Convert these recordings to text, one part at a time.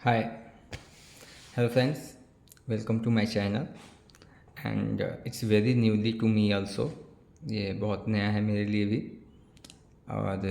Hi, hello friends, welcome to my channel and it's very newly to me also. ये बहुत नया है मेरे लिए भी और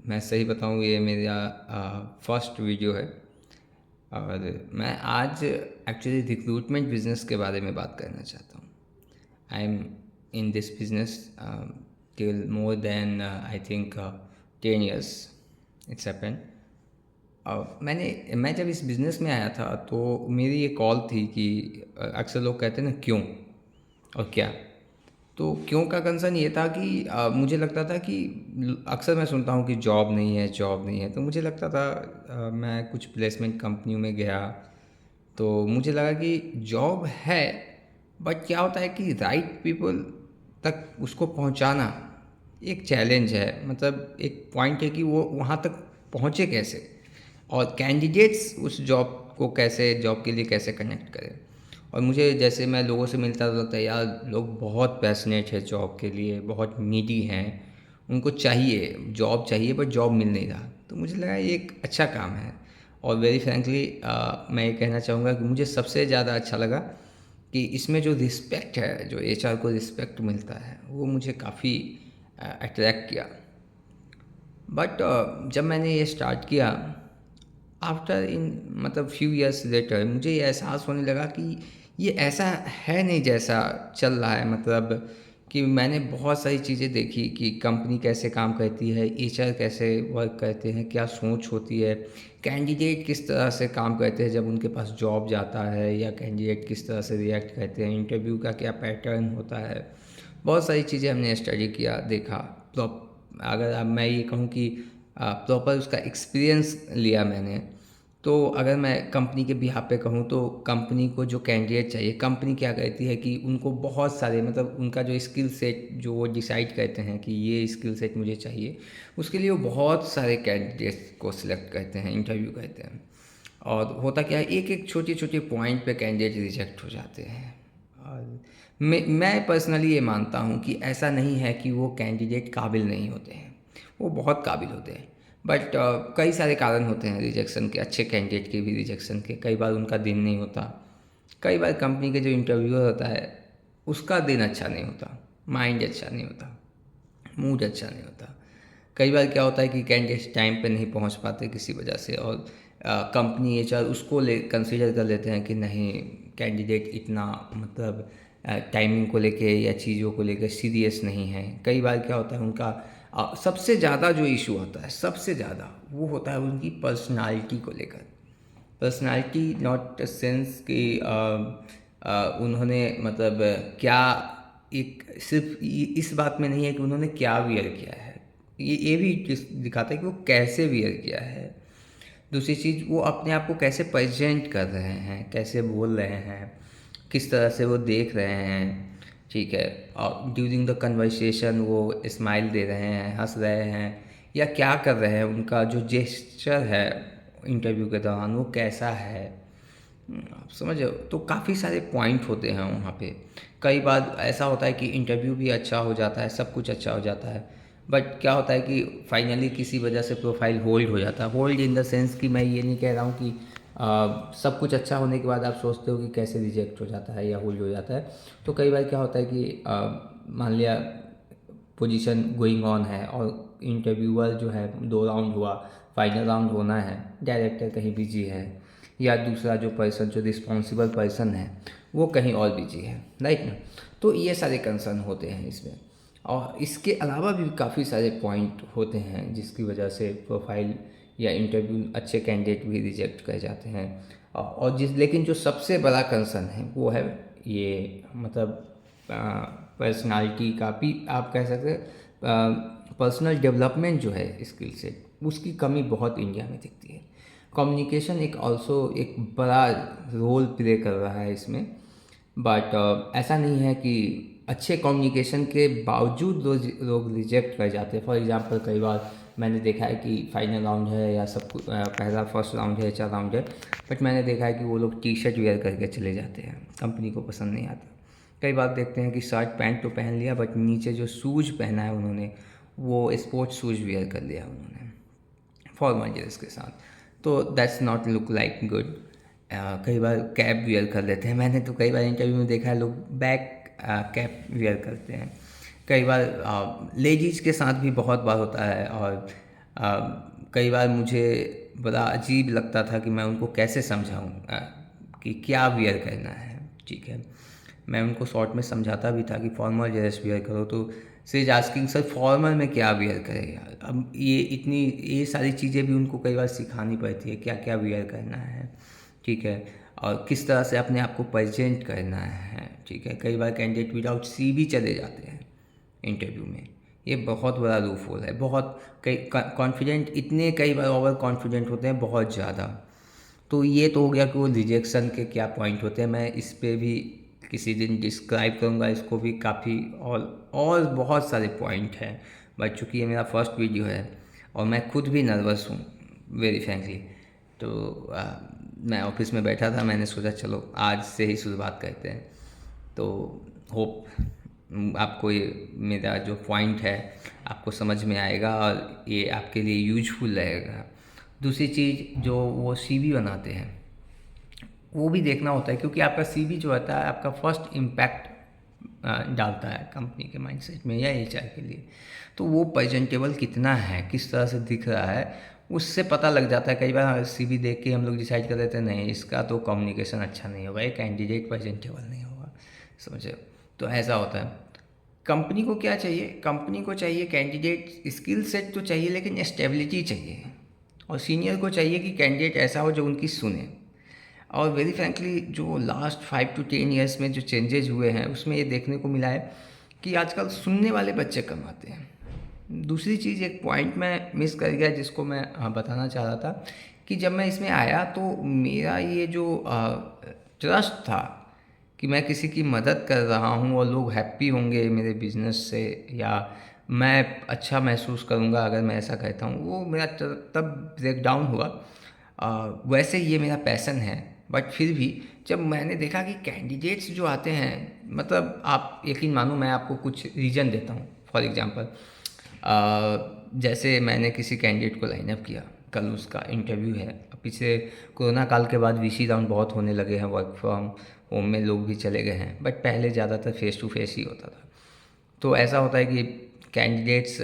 मैं सही बताऊँ ये मेरा फर्स्ट वीडियो है और मैं आज एक्चुअली रिक्रूटमेंट बिजनेस के बारे में बात करना चाहता हूँ. I am in this business till more than I think 10 years it's happen. मैं जब इस बिज़नेस में आया था तो मेरी ये कॉल थी कि अक्सर लोग कहते हैं ना क्यों और क्या. तो क्यों का कंसर्न ये था कि मुझे लगता था कि अक्सर मैं सुनता हूँ कि जॉब नहीं है तो मुझे लगता था मैं कुछ प्लेसमेंट कंपनियों में गया तो मुझे लगा कि जॉब है बट क्या होता है कि राइट पीपल तक उसको पहुँचाना एक चैलेंज है. मतलब एक पॉइंट है कि वो वहाँ तक पहुँचे कैसे और कैंडिडेट्स उस जॉब के लिए कैसे कनेक्ट करें. और मुझे जैसे मैं लोगों से मिलता था लगता है यार लोग बहुत पैशनेट है जॉब के लिए, बहुत नीडी हैं, उनको चाहिए बट जॉब मिल नहीं रहा. तो मुझे लगा ये एक अच्छा काम है और वेरी फ्रैंकली मैं ये कहना चाहूँगा कि मुझे सबसे ज़्यादा अच्छा लगा कि इसमें जो रिस्पेक्ट है, जो एचआर को रिस्पेक्ट मिलता है वो मुझे काफ़ी अट्रैक्ट किया. बट जब मैंने ये स्टार्ट किया आफ्टर इन मतलब फ्यू इयर्स लेटर मुझे ये एहसास होने लगा कि ये ऐसा है नहीं जैसा चल रहा है. मतलब कि मैंने बहुत सारी चीज़ें देखी कि कंपनी कैसे काम करती है, एचआर कैसे वर्क करते हैं, क्या सोच होती है, कैंडिडेट किस तरह से काम करते हैं जब उनके पास जॉब जाता है, या कैंडिडेट किस तरह से रिएक्ट करते हैं, इंटरव्यू का क्या पैटर्न होता है. बहुत सारी चीज़ें हमने स्टडी किया, देखा. तो अगर अब मैं ये कहूँ कि प्रॉपर उसका एक्सपीरियंस लिया मैंने. तो अगर मैं कंपनी के बिहाफ पे कहूँ तो कंपनी को जो कैंडिडेट चाहिए, कंपनी क्या कहती है कि उनको बहुत सारे मतलब उनका जो स्किल सेट जो वो डिसाइड करते हैं कि ये स्किल सेट मुझे चाहिए, उसके लिए वो बहुत सारे कैंडिडेट्स को सिलेक्ट करते हैं, इंटरव्यू करते हैं. और होता क्या है, एक एक छोटे छोटे पॉइंट पे कैंडिडेट रिजेक्ट हो जाते हैं. और मैं पर्सनली ये मानता हूँ कि ऐसा नहीं है कि वो कैंडिडेट काबिल नहीं होते हैं, वो बहुत काबिल होते हैं. बट कई सारे कारण होते हैं रिजेक्शन के, अच्छे कैंडिडेट के भी रिजेक्शन के. कई बार उनका दिन नहीं होता, कई बार कंपनी के जो इंटरव्यूअर होता है उसका दिन अच्छा नहीं होता, माइंड अच्छा नहीं होता, मूड अच्छा नहीं होता. कई बार क्या होता है कि कैंडिडेट टाइम पे नहीं पहुंच पाते किसी वजह से और कंपनी एचआर उसको ले कंसीडर कर लेते हैं कि नहीं, कैंडिडेट इतना मतलब टाइमिंग को लेके या चीज़ों को लेकर सीरियस नहीं है. कई बार क्या होता है उनका सबसे ज़्यादा जो इशू होता है, सबसे ज़्यादा वो होता है उनकी पर्सनालिटी को लेकर. पर्सनालिटी नॉट सेंस कि उन्होंने मतलब क्या, एक सिर्फ इस बात में नहीं है कि उन्होंने क्या वियर किया है, ये भी दिखाता है कि वो कैसे वियर किया है. दूसरी चीज़, वो अपने आप को कैसे प्रेजेंट कर रहे हैं, कैसे बोल रहे हैं, किस तरह से वो देख रहे हैं. ठीक है. और ड्यूरिंग द कन्वर्सेशन वो स्माइल दे रहे हैं, हंस रहे हैं, या क्या कर रहे हैं, उनका जो जेस्चर है इंटरव्यू के दौरान वो कैसा है. आप समझ रहे हो. तो काफ़ी सारे पॉइंट होते हैं वहाँ पे. कई बार ऐसा होता है कि इंटरव्यू भी अच्छा हो जाता है, सब कुछ अच्छा हो जाता है, बट क्या होता है कि फाइनली किसी वजह से प्रोफाइल होल्ड हो जाता है. होल्ड इन द सेंस कि मैं ये नहीं कह रहा हूँ कि सब कुछ अच्छा होने के बाद आप सोचते हो कि कैसे रिजेक्ट हो जाता है या होल्ड हो जाता है. तो कई बार क्या होता है कि मान लिया पोजीशन गोइंग ऑन है और इंटरव्यूअर जो है 2 राउंड हुआ, फाइनल राउंड होना है, डायरेक्टर कहीं बिजी है, या दूसरा जो पर्सन जो रिस्पॉन्सिबल पर्सन है वो कहीं और बिजी है, राइट ना. तो ये सारे कंसर्न होते हैं इसमें. और इसके अलावा भी काफ़ी सारे पॉइंट होते हैं जिसकी वजह से प्रोफाइल या इंटरव्यू अच्छे कैंडिडेट भी रिजेक्ट कर जाते हैं. और लेकिन जो सबसे बड़ा कंसर्न है वो है ये मतलब पर्सनालिटी का भी आप कह सकते हैं. पर्सनल डेवलपमेंट जो है स्किल से, उसकी कमी बहुत इंडिया में दिखती है. कम्युनिकेशन एक ऑल्सो एक बड़ा रोल प्ले कर रहा है इसमें. बट ऐसा नहीं है कि अच्छे कम्युनिकेशन के बावजूद लोग रिजेक्ट कर जाते हैं. फॉर एग्जांपल कई बार मैंने देखा है कि फाइनल राउंड है या सब कुछ पहला फर्स्ट राउंड है, चार राउंड है, बट मैंने देखा है कि वो लोग टी शर्ट वेयर करके चले जाते हैं, कंपनी को पसंद नहीं आता. कई बार देखते हैं कि शर्ट पैंट तो पहन लिया बट नीचे जो शूज़ पहना है उन्होंने वो स्पोर्ट्स शूज़ वेयर कर लिया उन्होंने फॉर्मल ड्रेस के साथ. तो that's not look like good. कई बार कैप वियर कर लेते हैं, मैंने तो कई बार इंटरव्यू में देखा है लोग बैक कैप वियर करते हैं। कई बार लेडीज़ के साथ भी बहुत बार होता है, और कई बार मुझे बड़ा अजीब लगता था कि मैं उनको कैसे समझाऊं कि क्या वियर करना है। ठीक है, मैं उनको शॉर्ट में समझाता भी था कि फॉर्मल ड्रेस वियर करो, तो she is asking sir formal में क्या वियर करें यार। अब ये सारी चीज़ें भी उनको कई बार सिखानी पड़ती है, क्या क्या वियर करना है। ठीक है, और किस तरह से अपने आप को प्रेजेंट करना है। ठीक है, कई बार कैंडिडेट विदाउट सी भी चले जाते हैं इंटरव्यू में। ये बहुत बड़ा लूपहोल है। बहुत कई कॉन्फिडेंट, इतने कई बार ओवर कॉन्फिडेंट होते हैं, बहुत ज़्यादा। तो ये तो हो गया कि वो रिजेक्शन के क्या पॉइंट होते हैं, मैं इस पे भी किसी दिन डिस्क्राइब करूँगा इसको भी काफ़ी, और बहुत सारे पॉइंट हैं। बट चूँकि ये मेरा फर्स्ट वीडियो है और मैं खुद भी नर्वस हूँ वेरी फ्रेंकली, तो मैं ऑफिस में बैठा था, मैंने सोचा चलो आज से ही शुरुआत करते हैं। तो होप आपको ये मेरा जो पॉइंट है आपको समझ में आएगा और ये आपके लिए यूजफुल रहेगा। दूसरी चीज़, जो वो सीवी बनाते हैं वो भी देखना होता है, क्योंकि आपका सीवी जो होता है आपका फर्स्ट इम्पैक्ट डालता है कंपनी के माइंडसेट में या एचआर के लिए। तो वो प्रेजेंटेबल कितना है, किस तरह से दिख रहा है, उससे पता लग जाता है। कई बार सीवी देख के हम लोग डिसाइड कर देते हैं नहीं इसका तो कम्युनिकेशन अच्छा नहीं होगा, ये कैंडिडेट प्रेजेंटेबल नहीं होगा, समझे। तो ऐसा होता है। कंपनी को क्या चाहिए, कंपनी को चाहिए कैंडिडेट स्किल सेट तो चाहिए, लेकिन स्टेबिलिटी चाहिए। और सीनियर को चाहिए कि कैंडिडेट ऐसा हो जो उनकी सुने। और वेरी फ्रैंकली जो लास्ट 5 to 10 ईयर्स में जो चेंजेज हुए हैं उसमें ये देखने को मिला है कि आजकल सुनने वाले बच्चे कम आते हैं। दूसरी चीज़, एक पॉइंट मैं मिस कर गया जिसको मैं बताना चाह रहा था, कि जब मैं इसमें आया तो मेरा ये जो ट्रस्ट था कि मैं किसी की मदद कर रहा हूँ और लोग हैप्पी होंगे मेरे बिजनेस से, या मैं अच्छा महसूस करूँगा अगर मैं ऐसा कहता हूँ, वो मेरा तब ब्रेक डाउन हुआ। वैसे ये मेरा पैसन है, बट फिर भी जब मैंने देखा कि कैंडिडेट्स जो आते हैं, मतलब आप यकीन मानो मैं आपको कुछ रीज़न देता हूँ। फॉर एग्जांपल, जैसे मैंने किसी कैंडिडेट को लाइनअप किया, कल उसका इंटरव्यू है। पीछे कोरोना काल के बाद वीसी राउंड बहुत होने लगे हैं, वर्क फ्रॉम होम में लोग भी चले गए हैं, बट पहले ज़्यादातर फेस टू फेस ही होता था। तो ऐसा होता है कि कैंडिडेट्स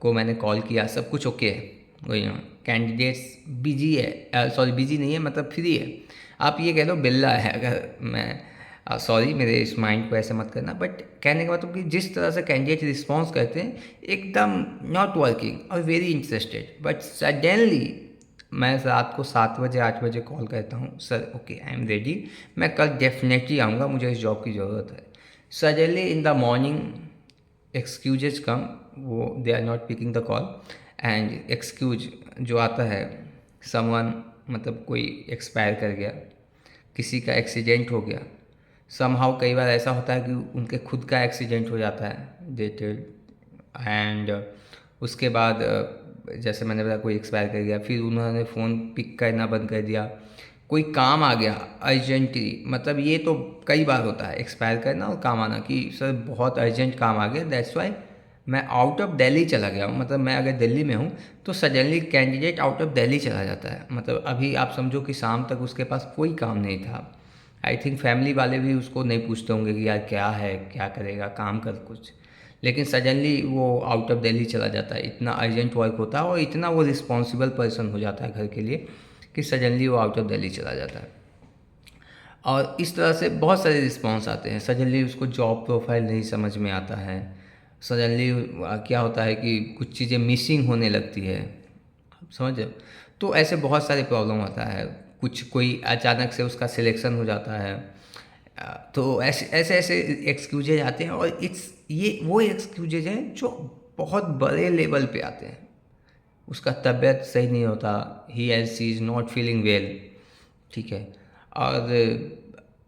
को मैंने कॉल किया, सब कुछ ओके है, वही कैंडिडेट्स बिजी है, सॉरी बिजी नहीं है, मतलब फ्री है, आप ये कह लो बिल्ला है। अगर मैं सॉरी मेरे इस माइंड को ऐसे मत करना, बट कहने का मतलब कि जिस तरह से कैंडिडेट रिस्पॉन्स करते हैं एकदम नॉट वर्किंग और वेरी इंटरेस्टेड, बट सडनली मैं रात को 7 बजे 8 बजे कॉल करता हूँ, sir okay I am ready, मैं कल डेफिनेटली आऊँगा, मुझे इस जॉब की ज़रूरत है। Suddenly in the morning excuses come, वो they are not picking the call, and excuse जो आता है, समवन मतलब कोई एक्सपायर कर गया, किसी का एक्सीडेंट हो गया, समहाउ कई बार ऐसा होता है कि उनके खुद का एक्सीडेंट हो जाता है डेटेड, एंड उसके बाद जैसे मैंने बताया कोई एक्सपायर कर गया, फिर उन्होंने फ़ोन पिक करना बंद कर दिया, कोई काम आ गया अर्जेंटली, मतलब ये तो कई बार होता है एक्सपायर करना और काम आना, कि सर बहुत अर्जेंट काम आ गया, दैट्स वाई मैं आउट ऑफ दिल्ली चला गया हूँ। मतलब मैं अगर दिल्ली में हूँ तो suddenly candidate out of Delhi चला जाता है, मतलब अभी आप समझो कि शाम तक उसके पास कोई काम नहीं था। आई थिंक फैमिली वाले भी उसको नहीं पूछते होंगे कि यार क्या है, क्या करेगा, काम कर कुछ, लेकिन सडनली वो आउट ऑफ दिल्ली चला जाता है। इतना अर्जेंट वर्क होता है और इतना वो रिस्पॉन्सिबल पर्सन हो जाता है घर के लिए कि सडनली वो आउट ऑफ दिल्ली चला जाता है। और इस तरह से बहुत सारे रिस्पॉन्स आते हैं। सडनली उसको जॉब प्रोफाइल नहीं समझ में आता है, सडनली क्या होता है कि कुछ चीज़ें मिसिंग होने लगती है, समझ। तो ऐसे बहुत सारे प्रॉब्लम होता है, कुछ कोई अचानक से उसका सिलेक्शन हो जाता है। तो ऐसे ऐसे ऐसे एक्सक्यूजेज आते हैं, और ये वो एक्सक्यूजेज हैं जो बहुत बड़े लेवल पे आते हैं। उसका तबीयत सही नहीं होता, he as she is not feeling well, ठीक है। और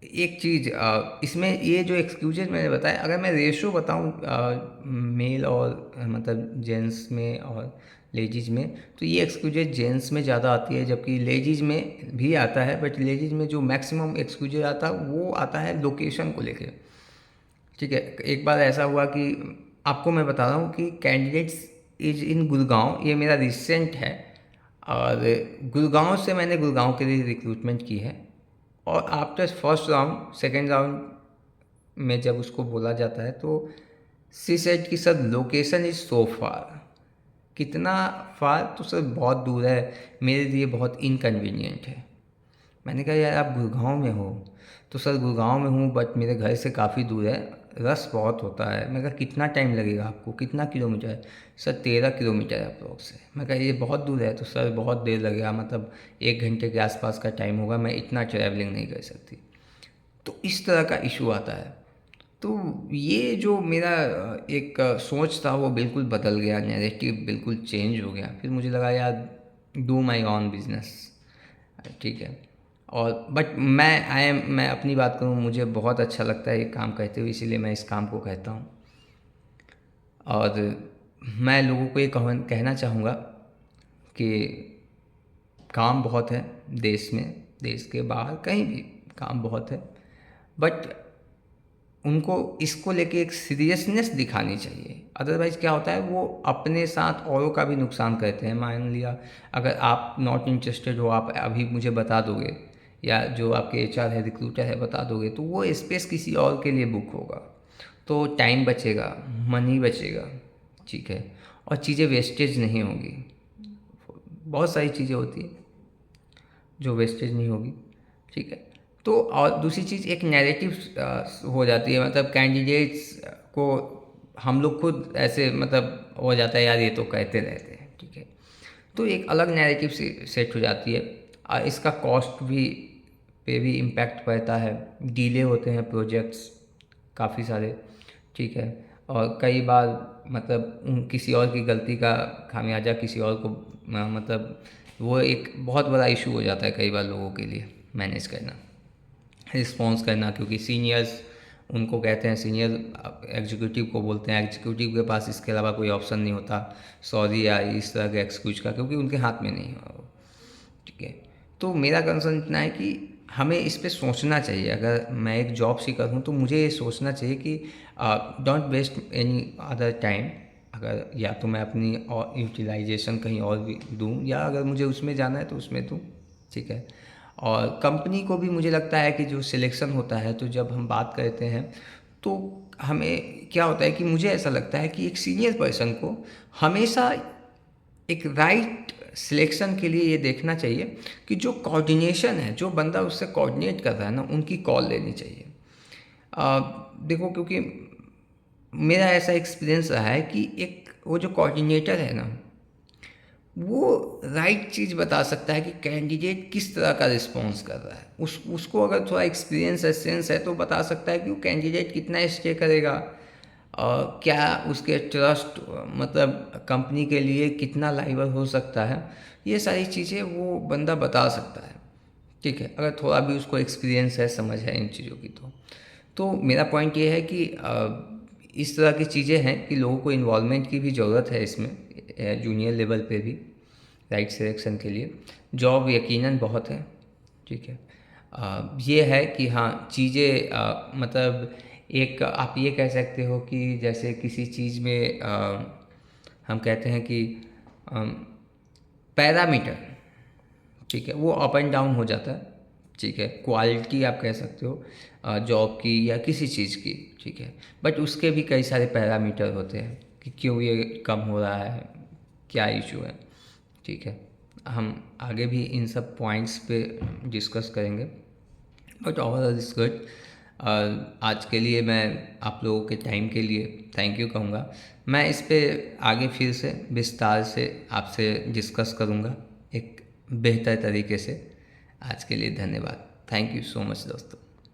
एक चीज़ इसमें ये जो एक्सक्यूजेज मैंने बताया, अगर मैं रेशो बताऊँ मेल और मतलब जेंट्स में और लेडीज़ में, तो ये एक्सक्यूजेज जेंट्स में ज़्यादा आती है, जबकि लेडीज़ में भी आता है, बट लेडीज़ में जो मैक्सिमम एक्सक्यूजेज आता है वो आता है लोकेशन को लेकर, ठीक है। एक बार ऐसा हुआ कि आपको मैं बता रहा हूँ कि कैंडिडेट्स इज इन गुड़गांव, ये मेरा रिसेंट है, और गुड़गांव से मैंने गुड़गांव के लिए रिक्रूटमेंट की है। और after first round second round में जब उसको बोला जाता है तो सी सेड कि सर लोकेशन इज़ सो फार। कितना फार? तो सर बहुत दूर है, मेरे लिए बहुत इनकन्वीनियंट है। मैंने कहा यार आप गुड़गांव में हो? तो सर गुड़गांव में हूँ बट मेरे घर से काफ़ी दूर है, रश बहुत होता है। मैं कहा कितना टाइम लगेगा आपको, कितना किलोमीटर है? सर 13 किलोमीटर है अप्रोक्स है। मैं कहा ये बहुत दूर है। तो सर बहुत देर लगेगा, मतलब 1 घंटे के आसपास का टाइम होगा, मैं इतना ट्रैवलिंग नहीं कर सकती। तो इस तरह का इशू आता है। तो ये जो मेरा सोच था वो बिल्कुल बदल गया, नैरेटिव बिल्कुल चेंज हो गया। फिर मुझे लगा यार डू माई ऑन बिजनेस, ठीक है। और बट मैं अपनी बात करूँ, मुझे बहुत अच्छा लगता है ये काम करते हुए, इसीलिए मैं इस काम को कहता हूँ। और मैं लोगों को ये कहना चाहूँगा कि काम बहुत है देश में, देश के बाहर कहीं भी काम बहुत है, बट उनको इसको लेके एक सीरियसनेस दिखानी चाहिए। अदरवाइज़ क्या होता है, वो अपने साथ औरों का भी नुकसान करते हैं। मान लिया अगर आप नॉट इंटरेस्टेड हो, आप अभी मुझे बता दोगे, या जो आपके एचआर है, रिक्रूटर है, बता दोगे, तो वो स्पेस किसी और के लिए बुक होगा, तो टाइम बचेगा, मनी बचेगा, ठीक है, और चीज़ें वेस्टेज नहीं होगी। बहुत सारी चीज़ें होती हैं जो वेस्टेज नहीं होगी, ठीक है। तो और दूसरी चीज़ एक नैरेटिव हो जाती है, मतलब कैंडिडेट्स को हम लोग खुद ऐसे मतलब हो जाता है यार ये तो कहते रहते हैं, ठीक है। तो एक अलग नैरेटिव से सेट हो जाती है। इसका कॉस्ट भी पे भी इम्पैक्ट पड़ता है, डिले होते हैं प्रोजेक्ट्स काफ़ी सारे, ठीक है। और कई बार मतलब किसी और की गलती का खामियाजा किसी और को मतलब वो एक बहुत बड़ा इशू हो जाता है कई बार लोगों के लिए मैनेज करना, रिस्पॉन्स करना। क्योंकि सीनियर्स उनको कहते हैं, सीनियर एग्जीक्यूटिव को बोलते हैं, एग्जीक्यूटिव के पास इसके अलावा कोई ऑप्शन नहीं होता सॉरी या इस तरह के एक्सक्यूज का, क्योंकि उनके हाथ में नहीं है वो, ठीक है। तो मेरा कंसर्न इतना है कि हमें इस पे सोचना चाहिए। अगर मैं एक जॉब सीकर हूँ तो मुझे ये सोचना चाहिए कि don't waste any other time. अगर या तो मैं अपनी और यूटिलाइजेशन कहीं और भी दूँ, या अगर मुझे उसमें जाना है तो उसमें दूँ, ठीक है। और कंपनी को भी मुझे लगता है कि जो सिलेक्शन होता है, तो जब हम बात करते हैं तो हमें क्या होता है कि मुझे ऐसा लगता है कि एक सीनियर पर्सन को हमेशा एक राइट सिलेक्शन के लिए ये देखना चाहिए कि जो कोऑर्डिनेशन है, जो बंदा उससे कोऑर्डिनेट कर रहा है ना, उनकी कॉल लेनी चाहिए। देखो, क्योंकि मेरा ऐसा एक्सपीरियंस रहा है कि एक वो जो कोऑर्डिनेटर है ना, वो राइट चीज़ बता सकता है कि कैंडिडेट किस तरह का रिस्पॉन्स कर रहा है। उसको अगर थोड़ा एक्सपीरियंस है, सेंस है, तो बता सकता है कि वो कैंडिडेट कितना स्टे करेगा और क्या उसके ट्रस्ट मतलब कंपनी के लिए कितना लाइबल हो सकता है। ये सारी चीज़ें वो बंदा बता सकता है, ठीक है, अगर थोड़ा भी उसको एक्सपीरियंस है, समझ है इन चीज़ों की। तो मेरा पॉइंट ये है कि इस तरह की चीज़ें हैं कि लोगों को इन्वॉल्वमेंट की भी ज़रूरत है इसमें, जूनियर लेवल पे भी राइट सिलेक्शन के लिए। जॉब यकीनन बहुत है, ठीक है। ये है कि हाँ चीज़ें मतलब एक आप ये कह सकते हो कि जैसे किसी चीज़ में हम कहते हैं कि पैरामीटर, ठीक है, वो अप एंड डाउन हो जाता है, ठीक है। क्वालिटी आप कह सकते हो जॉब की या किसी चीज़ की, ठीक है। बट उसके भी कई सारे पैरामीटर होते हैं कि क्यों ये कम हो रहा है, क्या इशू है, ठीक है। हम आगे भी इन सब पॉइंट्स पे डिस्कस करेंगे, बट ओवरऑल इज गुड। आज के लिए मैं आप लोगों के टाइम के लिए थैंक यू कहूँगा। मैं इस पे आगे फिर से विस्तार से आपसे डिस्कस करूँगा एक बेहतर तरीके से। आज के लिए धन्यवाद। थैंक यू सो मच दोस्तों।